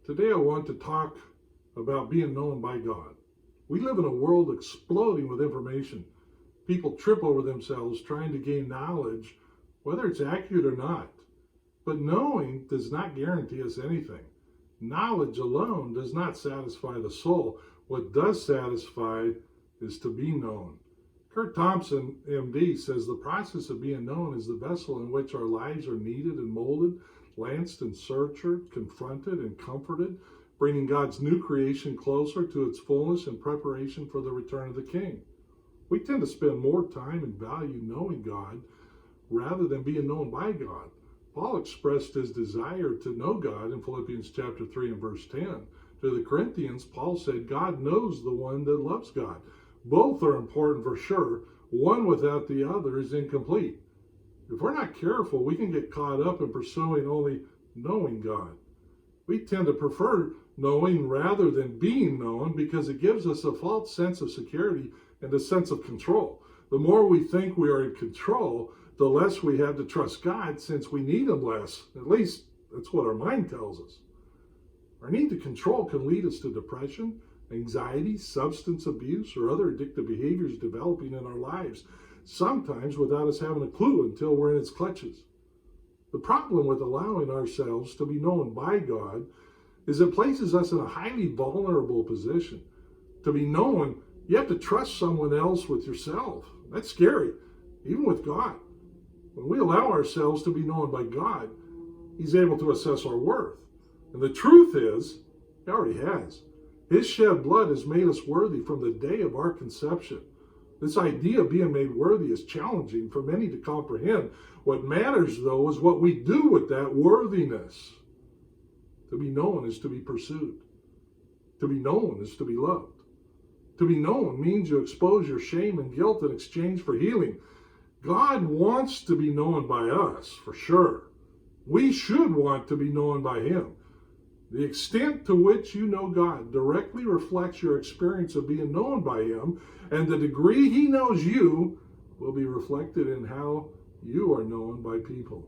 Today I want to talk about being known by God. We live in a world exploding with information. People trip over themselves trying to gain knowledge, whether it's accurate or not. But knowing does not guarantee us anything. Knowledge alone does not satisfy the soul. What does satisfy is to be known. Kurt Thompson, MD, says the process of being known is the vessel in which our lives are kneaded and molded, lanced and nurtured, confronted and comforted, bringing God's new creation closer to its fullness in preparation for the return of the King. We tend to spend more time and value knowing God rather than being known by God. Paul expressed his desire to know God in Philippians chapter 3 and verse 10. To the Corinthians, Paul said, God knows the one that loves God. Both are important for sure. One without the other is incomplete. If we're not careful, we can get caught up in pursuing only knowing God. We tend to prefer knowing rather than being known because it gives us a false sense of security and a sense of control. The more we think we are in control, the less we have to trust God since we need Him less. At least that's what our mind tells us. Our need to control can lead us to depression, anxiety, substance abuse, or other addictive behaviors developing in our lives, sometimes without us having a clue until we're in its clutches. The problem with allowing ourselves to be known by God is it places us in a highly vulnerable position. To be known, you have to trust someone else with yourself. That's scary, even with God. When we allow ourselves to be known by God, He's able to assess our worth. And the truth is, He already has. His shed blood has made us worthy from the day of our conception. This idea of being made worthy is challenging for many to comprehend. What matters, though, is what we do with that worthiness. To be known is to be pursued. To be known is to be loved. To be known means you expose your shame and guilt in exchange for healing. God wants to be known by us, for sure. We should want to be known by Him. The extent to which you know God directly reflects your experience of being known by Him, and the degree He knows you will be reflected in how you are known by people.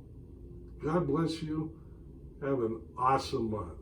God bless you. Have an awesome month.